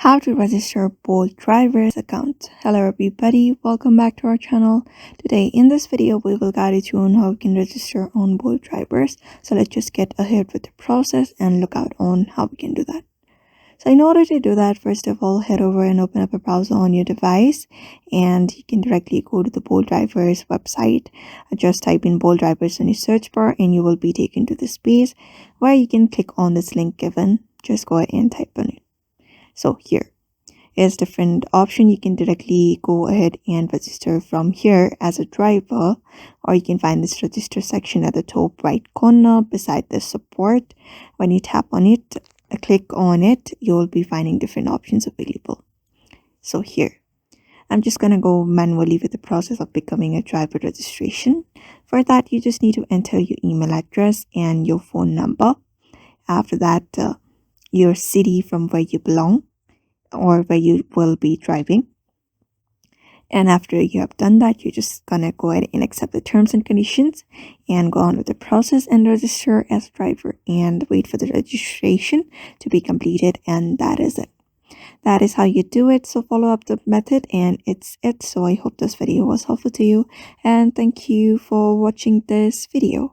How to register Bolt driver's account. Hello everybody, welcome back to our channel. Today in this video we will guide you through on how you can register on Bolt drivers. So let's just get ahead with the process and look out on how we can do that. So in order to do that, first of all, head over and open up a browser on your device, and you can directly go to the Bolt drivers website. Just type in Bolt drivers in your search bar and you will be taken to this page where you can click on this link given. Just go ahead and type on it. So here is different option. You can directly go ahead and register from here as a driver, or you can find this register section at the top right corner beside the support. When you tap on it, click on it, you'll be finding different options available. So here I'm just gonna go manually with the process of becoming a driver registration. For that, you just need to enter your email address and your phone number. After that, your city from where you belong or where you will be driving. And after you have done that, you're just gonna go ahead and accept the terms and conditions and go on with the process and register as driver and wait for the registration to be completed, and that is it. That is how you do it. So follow up the method and it's it. So I hope this video was helpful to you, and thank you for watching this video.